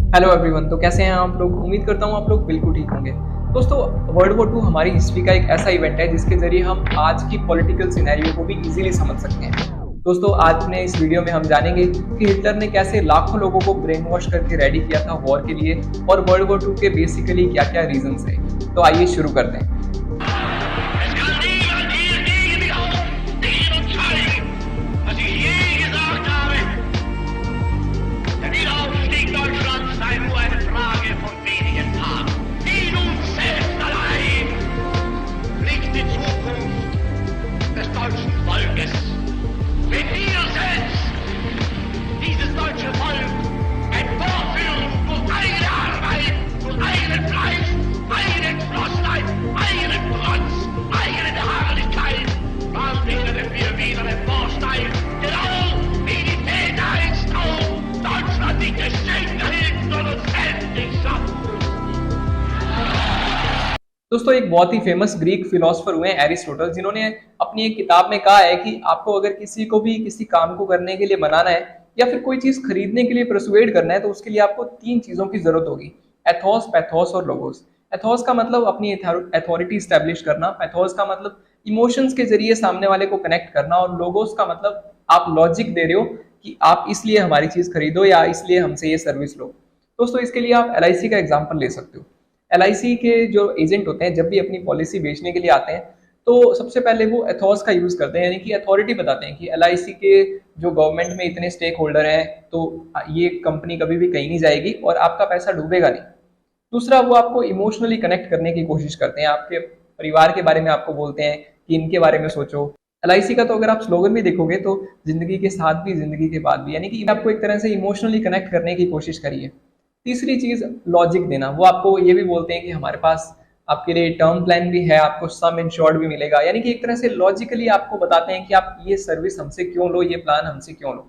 Hello everyone. तो कैसे हैं आप लोग? उम्मीद करता हूँ आप लोग बिल्कुल ठीक होंगे। दोस्तों, वर्ल्ड वॉर टू हमारी हिस्ट्री का एक ऐसा इवेंट है जिसके जरिए हम आज की पॉलिटिकल सिनेरियो को भी इजीली समझ सकते हैं। दोस्तों, आज ने इस वीडियो में हम जानेंगे कि हिटलर ने कैसे लाखों लोगों को ब्रेन वॉश करके रेडी किया था वॉर के लिए, और वर्ल्ड वॉर टू के बेसिकली क्या क्या रीजंस है। तो आइए शुरू करते हैं। Es kann niemand hier gegen mich aufstehen und zeigen, was ich je gesagt habe. Der Wiederaufstieg Deutschlands sei nur eine Frage von wenigen Tagen. In uns selbst allein liegt die Zukunft des deutschen Volkes. Wenn wir selbst dieses deutsche Volk emporführen durch eigene Arbeit, durch eigenen Fleiß, eigene Entschlossenheit, eigenen Trotz, eigene Beharrlichkeit, dann werden wir wieder emporsteigen, genau wie die Väter einst auch Deutschland nicht geschenkt erhielten und uns endlich schaffen. दोस्तों, एक बहुत ही famous Greek philosopher हुए हैं Aristotle, जिन्होंने अपनी एक किताब में कहा है कि आपको अगर किसी को भी किसी काम को करने के लिए मनाना है या फिर कोई चीज खरीदने के लिए परसुएड करना है, तो उसके लिए आपको तीन चीजों की जरूरत होगी: एथोस, पैथोस और लोगोस। एथोस का मतलब अपनी अथॉरिटी स्टैब्लिश करना, पैथोस का मतलब इमोशंस के जरिए सामने वाले को कनेक्ट करना, और लोगोस का मतलब आप लॉजिक दे रहे हो कि आप इसलिए हमारी चीज खरीदो या इसलिए हमसे ये सर्विस लो। दोस्तों, इसके लिए आप एलआईसी का एग्जाम्पल ले सकते हो। एलआईसी के जो एजेंट होते हैं, जब भी अपनी पॉलिसी बेचने के लिए आते हैं, तो सबसे पहले वो एथॉस का यूज करते हैं, यानी कि अथॉरिटी बताते हैं कि एलआईसी के जो गवर्नमेंट में इतने स्टेक होल्डर हैं, तो ये कंपनी कभी भी कहीं नहीं जाएगी और आपका पैसा डूबेगा नहीं। दूसरा, वो आपको इमोशनली कनेक्ट करने की कोशिश करते हैं, आपके परिवार के बारे में आपको बोलते हैं कि इनके बारे में सोचो। एलआईसी का तो अगर आप स्लोगन भी देखोगे तो जिंदगी के साथ भी जिंदगी के बाद भी, यानी कि आपको एक तरह से इमोशनली कनेक्ट करने की कोशिश करिए। तीसरी चीज, लॉजिक देना। वो आपको ये भी बोलते हैं कि हमारे पास आपके लिए टर्म प्लान भी है, आपको सम इंश्योर्ड भी मिलेगा, यानी कि एक तरह से लॉजिकली आपको बताते हैं कि आप ये सर्विस हमसे क्यों लो, ये प्लान हमसे क्यों लो।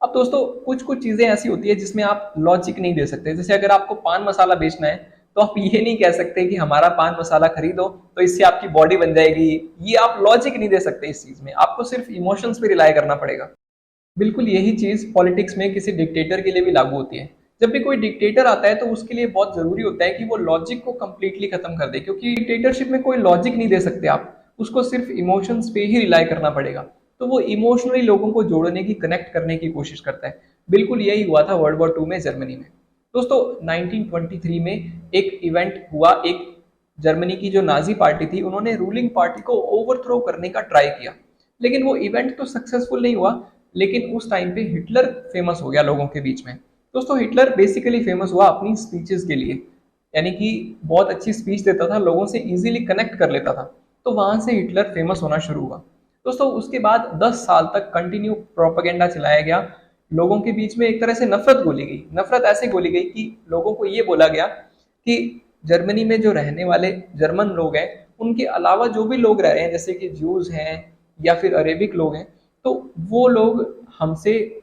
अब दोस्तों, कुछ कुछ चीजें ऐसी होती है जिसमें आप लॉजिक नहीं दे सकते। जैसे अगर आपको पान मसाला बेचना है, तो आप ये नहीं कह सकते कि हमारा पान मसाला खरीदो तो इससे आपकी बॉडी बन जाएगी। ये आप लॉजिक नहीं दे सकते इस चीज में, आपको सिर्फ इमोशंस पे रिलाई करना पड़ेगा। बिल्कुल यही चीज पॉलिटिक्स में किसी डिक्टेटर के लिए भी लागू होती है। जब भी कोई डिक्टेटर आता है तो उसके लिए बहुत जरूरी होता है कि वो लॉजिक को कंप्लीटली खत्म कर दे, क्योंकि डिक्टेटरशिप में कोई लॉजिक नहीं दे सकते आप, उसको सिर्फ इमोशंस पे ही रिलाई करना पड़ेगा। तो वो इमोशनली लोगों को जोड़ने की, कनेक्ट करने की कोशिश करता है। बिल्कुल यही हुआ था वर्ल्ड वॉर टू में जर्मनी में। दोस्तों, 1923 में एक इवेंट हुआ। एक जर्मनी की जो नाजी पार्टी थी, उन्होंने रूलिंग पार्टी को ओवरथ्रो करने का ट्राई किया, लेकिन वो इवेंट तो सक्सेसफुल नहीं हुआ। लेकिन उस टाइम पे हिटलर फेमस हो गया लोगों के बीच में। दोस्तों, हिटलर बेसिकली फेमस हुआ अपनी स्पीचेस के लिए, यानी कि बहुत अच्छी स्पीच देता था, लोगों से इजीली कनेक्ट कर लेता था। तो वहां से हिटलर फेमस होना शुरू हुआ। दोस्तों, उसके बाद 10 साल तक कंटिन्यू प्रोपेगेंडा चलाया गया, लोगों के बीच में एक तरह से नफरत गोली गई। नफरत ऐसे गोली गई कि लोगों को ये बोला गया कि जर्मनी में जो रहने वाले जर्मन लोग हैं, उनके अलावा जो भी लोग रह रहे हैं, जैसे कि ज्यूज हैं या फिर अरेबिक लोग हैं, तो वो लोग हमसे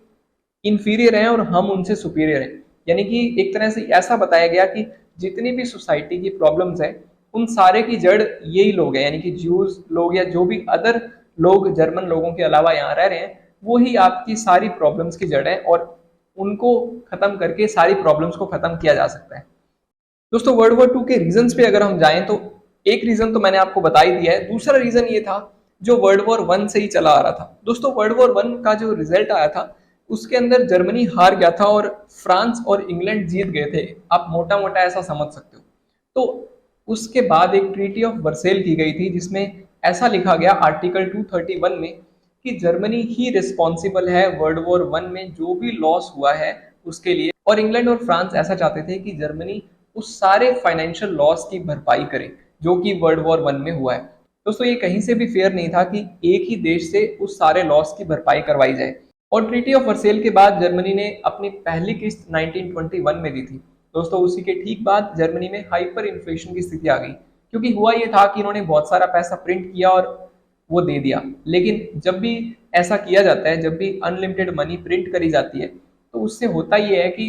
इंफीरियर हैं और हम उनसे सुपीरियर हैं। यानी कि एक तरह से ऐसा बताया गया कि जितनी भी सोसाइटी की प्रॉब्लम्स हैं, उन सारे की जड़ यही लोग हैं, यानी कि ज्यूज लोग या जो भी अदर लोग जर्मन लोगों के अलावा यहाँ रह रहे हैं, वो ही आपकी सारी प्रॉब्लम्स की जड़ है, और उनको खत्म करके सारी प्रॉब्लम्स को खत्म किया जा सकता है। दोस्तों, वर्ल्ड वॉर टू के रीजंस पे अगर हम जाएं तो एक रीजन तो मैंने आपको बता ही दिया है। दूसरा रीजन ये था जो वर्ल्ड वॉर वन से ही चला आ रहा था। दोस्तों, वर्ल्ड वॉर वन का जो रिजल्ट आया था, उसके अंदर जर्मनी हार गया था और फ्रांस और इंग्लैंड जीत गए थे। आप मोटा मोटा ऐसा समझ सकते हो। तो उसके बाद एक ट्रीटी ऑफ वर्सेल की गई थी, जिसमें ऐसा लिखा गया आर्टिकल 231 में कि जर्मनी ही रिस्पॉन्सिबल है वर्ल्ड वॉर वन में जो भी लॉस हुआ है उसके लिए। और इंग्लैंड और फ्रांस ऐसा चाहते थे कि जर्मनी उस सारे फाइनेंशियल लॉस की भरपाई करे जो कि वर्ल्ड वॉर वन में हुआ है। दोस्तों, ये कहीं से भी फेयर नहीं था कि एक ही देश से उस सारे लॉस की भरपाई करवाई जाए। और ट्रीटी ऑफ वर्सेल के बाद जर्मनी ने अपनी पहली किस्त 1921 में दी थी। दोस्तों, उसी के ठीक बाद जर्मनी में हाइपर इन्फ्लेशन की स्थिति आ गई, क्योंकि हुआ ये था कि इन्होंने बहुत सारा पैसा प्रिंट किया और वो दे दिया। लेकिन जब भी ऐसा किया जाता है, जब भी अनलिमिटेड मनी प्रिंट करी जाती है, तो उससे होता ये है कि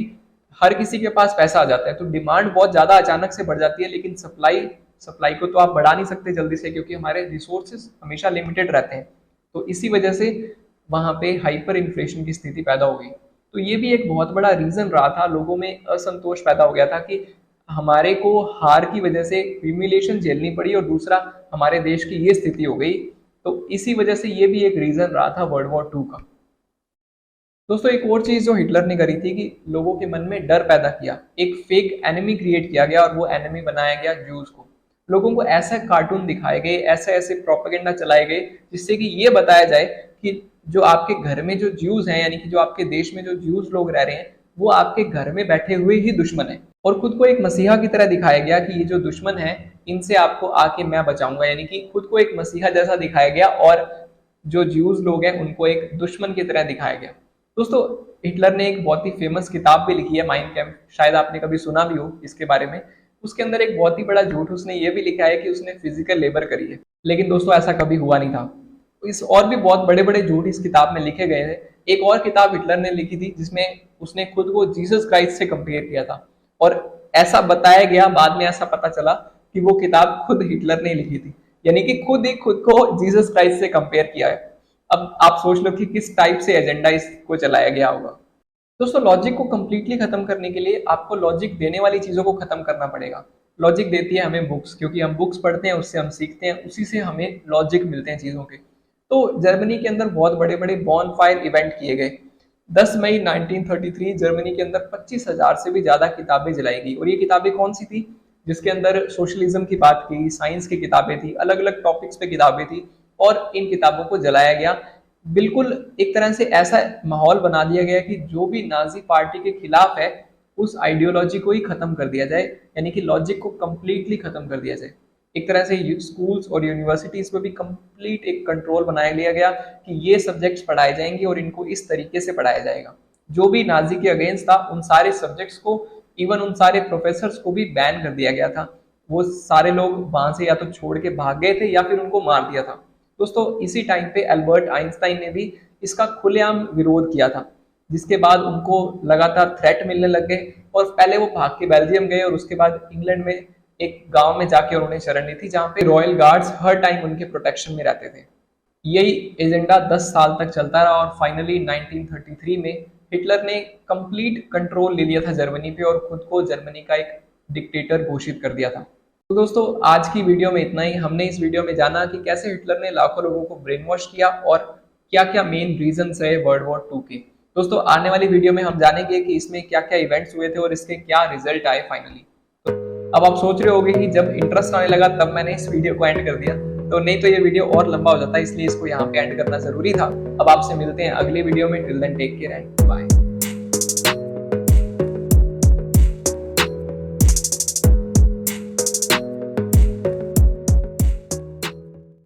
हर किसी के पास पैसा आ जाता है, तो डिमांड बहुत ज्यादा अचानक से बढ़ जाती है, लेकिन सप्लाई को तो आप बढ़ा नहीं सकते जल्दी से, क्योंकि हमारे रिसोर्सेज हमेशा लिमिटेड रहते हैं। तो इसी वजह से वहां पे हाइपर इन्फ्लेशन की स्थिति पैदा हो गई। तो ये भी एक बहुत बड़ा रीजन रहा था, लोगों में असंतोष पैदा हो गया था कि हमारे को हार की वजह से ह्यूमिलेशन झेलनी पड़ी और दूसरा हमारे देश की ये स्थिति हो गई। तो इसी वजह से ये भी एक रीजन रहा था वर्ल्ड वॉर 2 का। दोस्तों एक और चीज जो हिटलर ने करी थी कि लोगों के मन में डर पैदा किया, एक फेक एनिमी क्रिएट किया गया और वो एनिमी बनाया गया ज्यूज को। लोगों को ऐसा कार्टून दिखाए गए, ऐसे ऐसे प्रोपेगेंडा चलाए गए जिससे कि ये बताया जाए कि जो आपके घर में जो ज्यूज हैं, यानी कि जो आपके देश में जो ज्यूज लोग रह रहे हैं, वो आपके घर में बैठे हुए ही दुश्मन है। और खुद को एक मसीहा की तरह दिखाया गया कि ये जो दुश्मन है इनसे आपको आके मैं बचाऊंगा, यानी कि खुद को एक मसीहा जैसा दिखाया गया और जो ज्यूज लोग हैं उनको एक दुश्मन की तरह दिखाया गया। दोस्तों हिटलर ने एक बहुत ही फेमस किताब भी लिखी है, माइन कैम्प, शायद आपने कभी सुना भी हो इसके बारे में। उसके अंदर एक बहुत ही बड़ा झूठ उसने ये भी लिखा है कि उसने फिजिकल लेबर करी है, लेकिन दोस्तों ऐसा कभी हुआ नहीं था। इस और भी बहुत बड़े बड़े झूठ इस किताब में लिखे गए थे। एक और किताब हिटलर ने लिखी थी जिसमें उसने खुद को जीसस क्राइस्ट से कंपेयर किया था और ऐसा बताया गया, बाद में ऐसा पता चला कि वो किताब खुद हिटलर ने लिखी थी, यानी कि खुद ही खुद को जीसस क्राइस्ट से कंपेयर किया है। अब आप सोच लो कि किस टाइप से एजेंडा इसको चलाया गया होगा। दोस्तों लॉजिक को कंप्लीटली खत्म करने के लिए आपको लॉजिक देने वाली चीजों को खत्म करना पड़ेगा। लॉजिक देती है हमें बुक्स, क्योंकि हम बुक्स पढ़ते हैं, उससे हम सीखते हैं, उसी से हमें लॉजिक मिलते हैं चीजों के। तो जर्मनी के अंदर बहुत बड़े बड़े बॉन फायर इवेंट किए गए। 10 मई 1933 जर्मनी के अंदर 25,000 से भी ज्यादा किताबें जलाई गई। और ये किताबें कौन सी थी? जिसके अंदर सोशलिज्म की बात की, साइंस की किताबें थी, अलग अलग टॉपिक्स पे किताबें थी और इन किताबों को जलाया गया। बिल्कुल एक तरह से ऐसा माहौल बना दिया गया कि जो भी नाजी पार्टी के खिलाफ है उस आइडियोलॉजी को ही खत्म कर दिया जाए, यानी कि लॉजिक को कंप्लीटली खत्म कर दिया जाए। एक तरह से स्कूल्स और यूनिवर्सिटीज में भी कंप्लीट एक कंट्रोल बनाया लिया गया कि ये सब्जेक्ट्स पढ़ाए जाएंगे और इनको इस तरीके से पढ़ाया जाएगा। जो भी नाजी के अगेंस्ट था उन सारे सब्जेक्ट्स को, इवन उन सारे प्रोफेसर्स को भी बैन कर दिया गया था। वो सारे लोग वहां से या तो छोड़ के भाग गए थे या फिर उनको मार दिया था। दोस्तों इसी टाइम पे अल्बर्ट आइंस्टाइन ने भी इसका खुलेआम विरोध किया था, जिसके बाद उनको लगातार थ्रेट मिलने लग गए और पहले वो भाग के बेल्जियम गए और उसके बाद इंग्लैंड में एक गांव में जाके उन्होंने शरण ली थी जहां पे रॉयल गार्ड्स हर टाइम उनके प्रोटेक्शन में रहते थे। यही एजेंडा 10 साल तक चलता रहा और फाइनली 1933 में हिटलर ने कंप्लीट कंट्रोल ले लिया था जर्मनी पे और खुद को जर्मनी का एक डिक्टेटर घोषित कर दिया था। तो दोस्तों आज की वीडियो में इतना ही। हमने इस वीडियो में जाना कि कैसे हिटलर ने लाखों लोगों को ब्रेन वॉश किया और क्या क्या मेन रीजंस है वर्ल्ड वॉर 2 के। दोस्तों आने वाली वीडियो में हम जानेंगे कि इसमें क्या क्या इवेंट्स हुए थे और इसके क्या रिजल्ट आए फाइनली। अब आप सोच रहे होंगे कि जब इंटरेस्ट आने लगा तब मैंने इस वीडियो को एंड कर दिया, तो नहीं तो ये वीडियो और लंबा हो जाता है, इसलिए इसको यहाँ पे एंड करना जरूरी था। अब आपसे मिलते हैं अगली वीडियो में। Till then take care and bye.